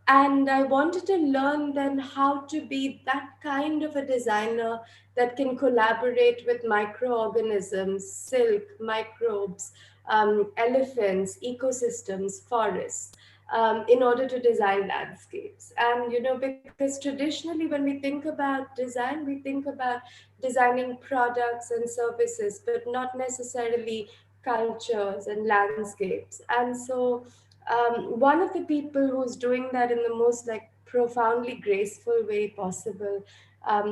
and I wanted to learn then how to be that kind of a designer that can collaborate with microorganisms, silk, microbes, elephants, ecosystems, forests, in order to design landscapes. And, because traditionally when we think about design, we think about designing products and services, but not necessarily cultures and landscapes. And so one of the people who's doing that in the most profoundly graceful way possible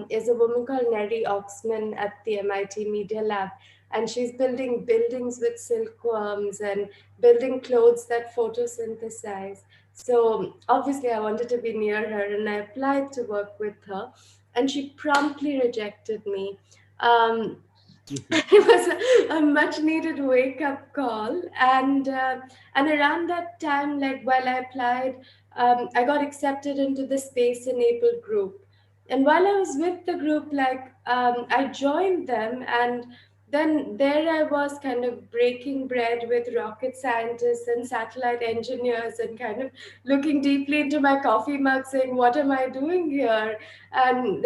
is a woman called Neri Oxman at the MIT Media Lab. And she's building buildings with silkworms and building clothes that photosynthesize. So obviously I wanted to be near her, and I applied to work with her, and she promptly rejected me. It was a much needed wake up call, and around that time, while I applied, I got accepted into the Space Enabled group. And while I was with the group, I joined them, and then there I was kind of breaking bread with rocket scientists and satellite engineers, and kind of looking deeply into my coffee mug, saying, "What am I doing here?" And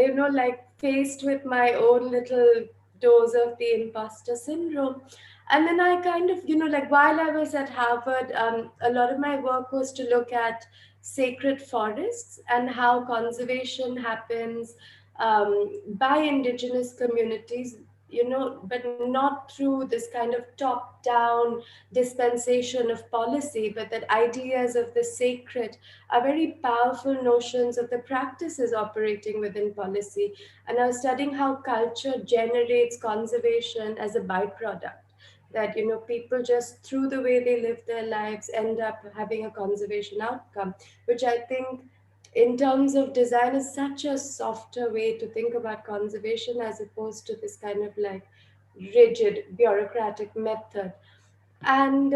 faced with my own little dose of the imposter syndrome. And then I kind of, while I was at Harvard, a lot of my work was to look at sacred forests and how conservation happens by indigenous communities, but not through this kind of top down dispensation of policy, but that ideas of the sacred are very powerful notions of the practices operating within policy. And I was studying how culture generates conservation as a byproduct. That people just through the way they live their lives end up having a conservation outcome, which I think in terms of design is such a softer way to think about conservation, as opposed to this kind of rigid bureaucratic method. And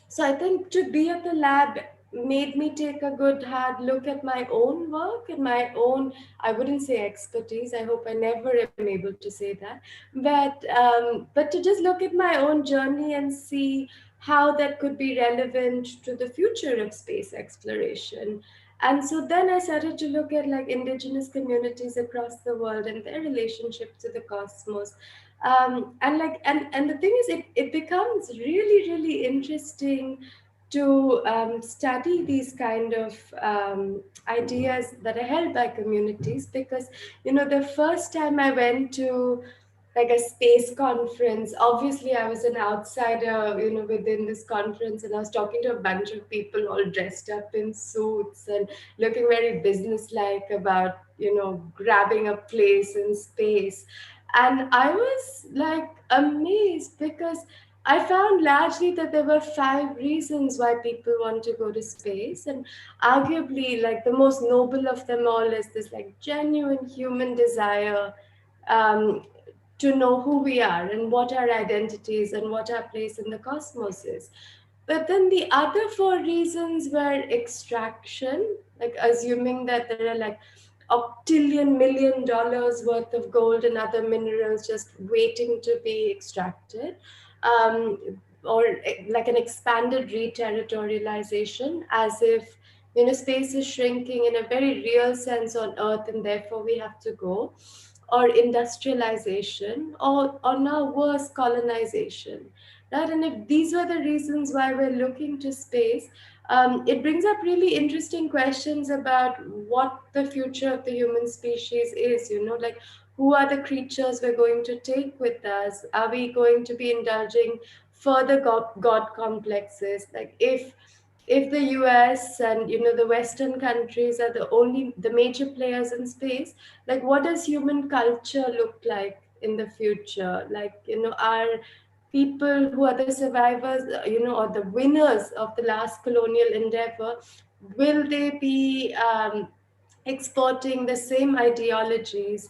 so I think to be at the lab made me take a good hard look at my own work and my own, I wouldn't say expertise, I hope I never am able to say that, but to just look at my own journey and see how that could be relevant to the future of space exploration. And so then I started to look at indigenous communities across the world and their relationship to the cosmos. And the thing is, it becomes really, really interesting to study these kind of ideas that are held by communities, because the first time I went to like a space conference, obviously I was an outsider within this conference, and I was talking to a bunch of people all dressed up in suits and looking very businesslike about grabbing a place in space. And I was like amazed, because I found largely that there were 5 reasons why people want to go to space. And arguably, like the most noble of them all is this like genuine human desire um, to know who we are and what our identities and what our place in the cosmos is. But then the other 4 reasons were extraction, like assuming that there are like $1 million worth of gold and other minerals just waiting to be extracted, or like an expanded reterritorialization, as if space is shrinking in a very real sense on Earth, and therefore we have to go, or industrialization, or now worse, colonization. Right? And if these were the reasons why we're looking to space, it brings up really interesting questions about what the future of the human species is, like who are the creatures we're going to take with us? Are we going to be indulging further God complexes? Like if the US and the Western countries are the major players in space, like what does human culture look like in the future? Like are people who are the survivors, or the winners of the last colonial endeavor, will they be exporting the same ideologies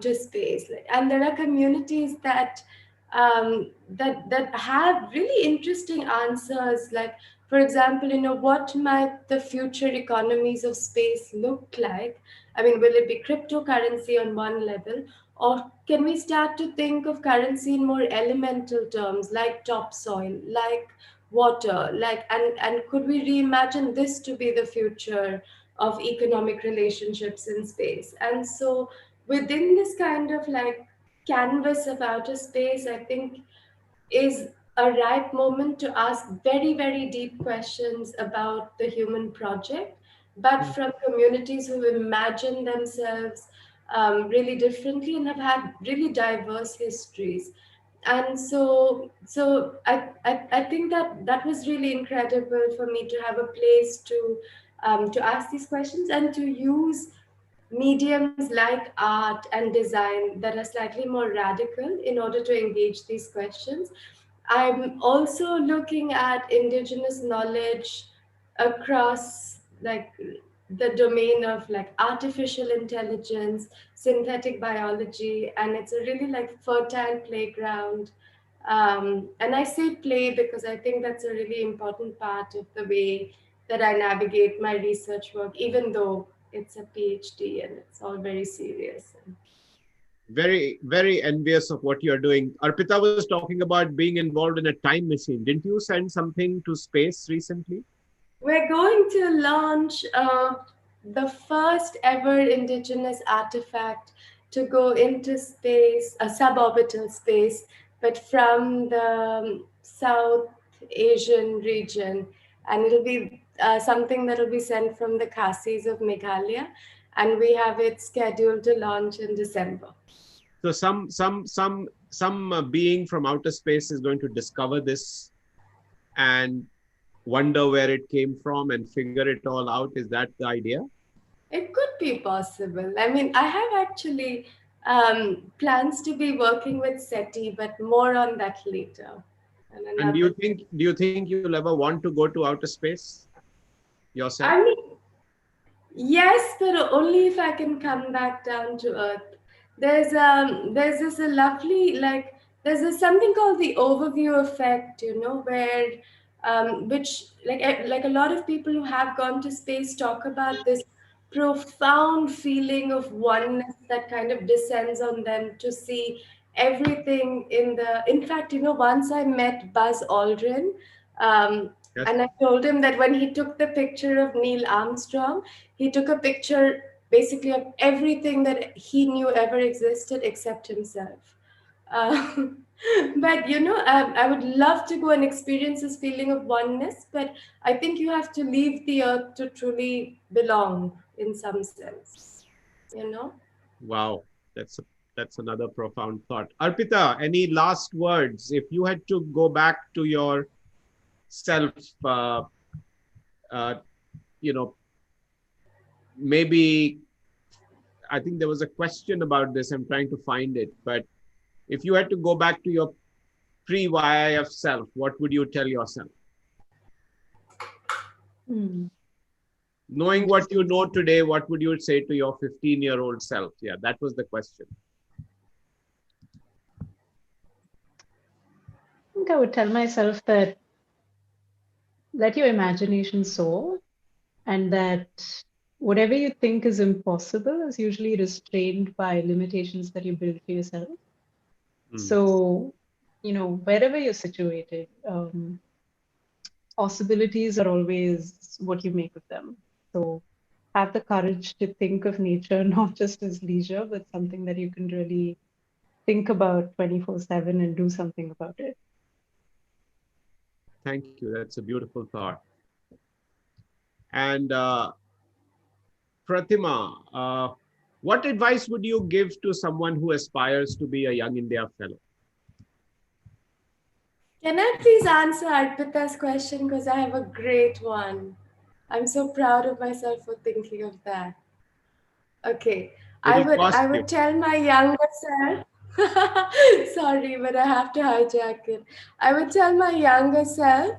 to space? And there are communities that have really interesting answers. Like, for example, what might the future economies of space look like? I mean, will it be cryptocurrency on one level, or can we start to think of currency in more elemental terms, like topsoil, like water, and could we reimagine this to be the future of economic relationships in space? And so within this kind of like canvas of outer space, I think is a ripe moment to ask very, very deep questions about the human project, but from communities who imagine themselves really differently and have had really diverse histories. And so I think that was really incredible for me to have a place to ask these questions and to use mediums like art and design that are slightly more radical in order to engage these questions. I'm also looking at indigenous knowledge across like the domain of like artificial intelligence, synthetic biology, and it's a really like fertile playground. And I say play because I think that's a really important part of the way that I navigate my research work, even though it's a PhD and it's all very serious. Very, very envious of what you're doing. Arpitha was talking about being involved in a time machine. Didn't you send something to space recently? We're going to launch the first ever indigenous artifact to go into space, a suborbital space, but from the South Asian region. And it'll be something that'll be sent from the Khasis of Meghalaya. And we have it scheduled to launch in December. So some being from outer space is going to discover this and wonder where it came from and figure it all out. Is that the idea? It could be possible. I mean, I have actually plans to be working with SETI, but more on that later. And do you think you'll ever want to go to outer space yourself? I mean, yes, but only if I can come back down to Earth. There's this a lovely like there's this something called the overview effect, where which like a lot of people who have gone to space talk about this profound feeling of oneness that kind of descends on them to see everything in fact, once I met Buzz Aldrin, Yes. and I told him that when he took the picture of Neil Armstrong, he took a picture basically of everything that he knew ever existed except himself. Uh, but I would love to go and experience this feeling of oneness, but I think you have to leave the earth to truly belong in some sense, Wow, that's another profound thought. Arpita, any last words? If you had to go back to your self, uh, you know, maybe I think there was a question about this. I'm trying to find it, but if you had to go back to your pre-YIF self, what would you tell yourself? Hmm. Knowing what you know today, what would you say to your 15-year-old self? Yeah, that was the question. I think I would tell myself that let your imagination soar, and that whatever you think is impossible is usually restrained by limitations that you build for yourself. Mm. So, wherever you're situated, possibilities are always what you make of them. So have the courage to think of nature not just as leisure, but something that you can really think about 24/7 and do something about it. Thank you. That's a beautiful thought. And Prathima, what advice would you give to someone who aspires to be a Young India Fellow? Can I please answer Arpita's question, because I have a great one. I'm so proud of myself for thinking of that. Okay, I It'll would cost I you. would tell my younger self. Sorry, but I have to hijack it. I would tell my younger self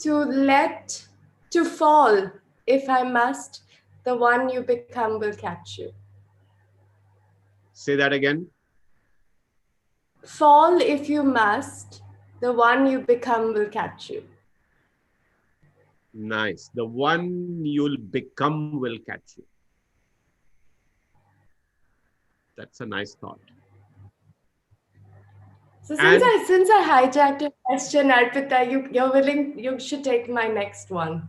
to fall if I must. The one you become will catch you. Say that again. Fall if you must. The one you become will catch you. Nice. The one you'll become will catch you. That's a nice thought. So And since I hijacked your question, Arpita, you should take my next one.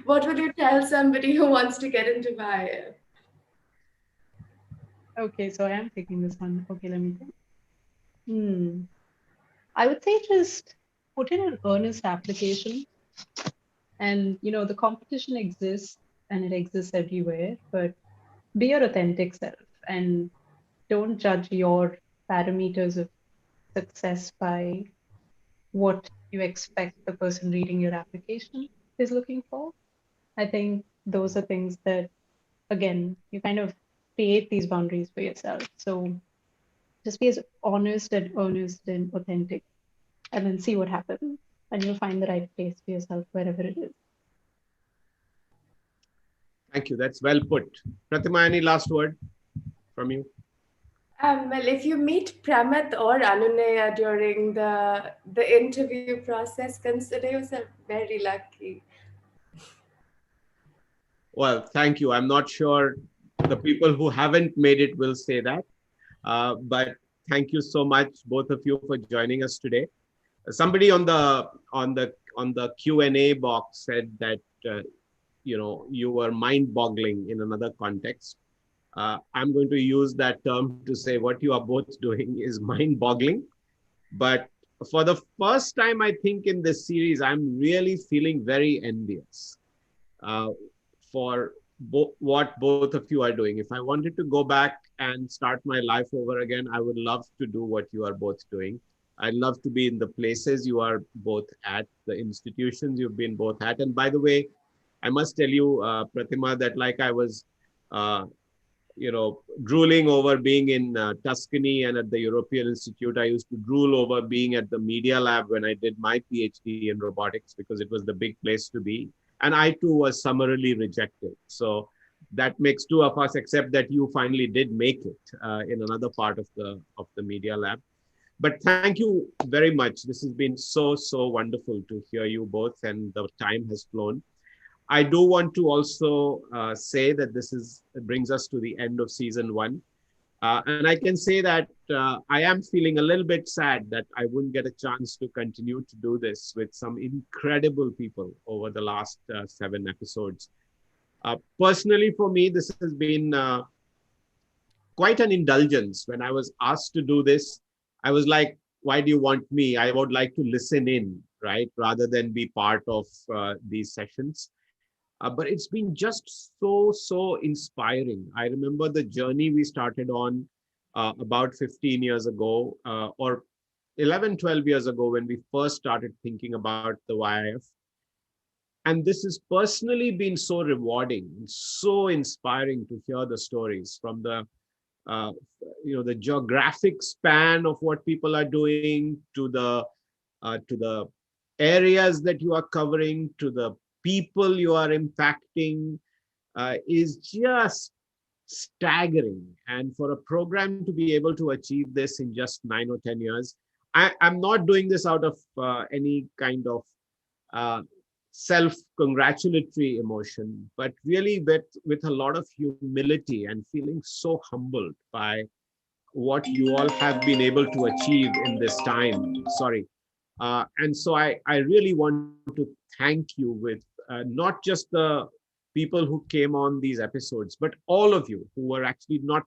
What would you tell somebody who wants to get into bio? Okay, so I am taking this one. Okay, let me think. I would say just put in an earnest application. And, the competition exists and it exists everywhere, but be your authentic self and don't judge your parameters of success by what you expect the person reading your application is looking for. I think those are things that, again, you kind of create these boundaries for yourself. So just be as honest and earnest and authentic, and then see what happens. And you'll find the right place for yourself wherever it is. thank you. That's well put. Prathima, any last word from you? Well, if you meet Pramath or Anunaya during the interview process, consider yourself very lucky. Well, thank you. I'm not sure the people who haven't made it will say that. But thank you so much, both of you, for joining us today. Somebody on the Q&A box said that you were mind-boggling in another context. I'm going to use that term to say what you are both doing is mind-boggling. But for the first time, I think in this series, I'm really feeling very envious for what both of you are doing. If I wanted to go back and start my life over again, I would love to do what you are both doing. I'd love to be in the places you are both at, the institutions you've been both at. And by the way, I must tell you, Prathima, that like I was, drooling over being in Tuscany and at the European Institute. I used to drool over being at the Media Lab when I did my PhD in robotics because it was the big place to be. And I too was summarily rejected. So that makes two of us, except that you finally did make it in another part of the Media Lab. But thank you very much. This has been so wonderful to hear you both, and the time has flown. I do want to also say that brings us to the end of season 1. And I can say that I am feeling a little bit sad that I wouldn't get a chance to continue to do this with some incredible people over the last 7 episodes. Personally, for me, this has been quite an indulgence. When I was asked to do this, I was like, why do you want me? I would like to listen in, right? Rather than be part of these sessions. But it's been just so inspiring. I remember the journey we started on about 15 years ago, or 11, 12 years ago, when we first started thinking about the YIF. And this has personally been so rewarding, so inspiring to hear the stories from uh, the geographic span of what people are doing, to the areas that you are covering, to the people you are impacting, is just staggering. And for a program to be able to achieve this in just 9 or 10 years, I'm not doing this out of any kind of uh, self-congratulatory emotion, but really with a lot of humility and feeling so humbled by what you all have been able to achieve in this time. Sorry. And so I really want to thank you with not just the people who came on these episodes, but all of you who were actually not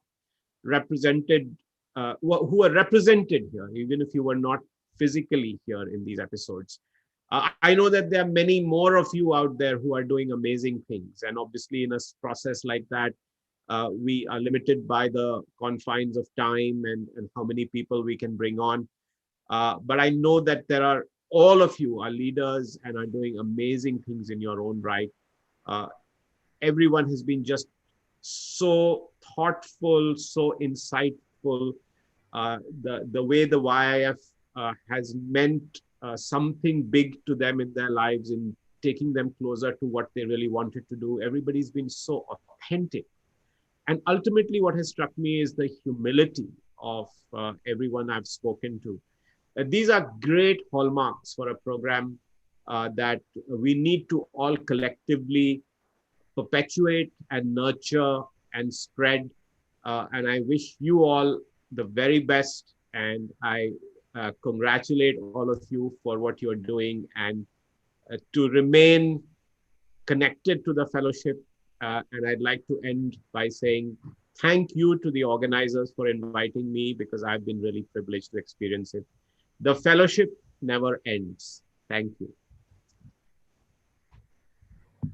represented, who are represented here, even if you were not physically here in these episodes. I know that there are many more of you out there who are doing amazing things. And obviously in a process like that, we are limited by the confines of time and how many people we can bring on. But I know that all of you are leaders and are doing amazing things in your own right. Everyone has been just so thoughtful, so insightful. The way the YIF has meant something big to them in their lives, in taking them closer to what they really wanted to do. Everybody's been so authentic. And ultimately, what has struck me is the humility of everyone I've spoken to. These are great hallmarks for a program that we need to all collectively perpetuate and nurture and spread. And I wish you all the very best. And I congratulate all of you for what you're doing, and to remain connected to the fellowship. And I'd like to end by saying thank you to the organizers for inviting me, because I've been really privileged to experience it. The fellowship never ends. Thank you.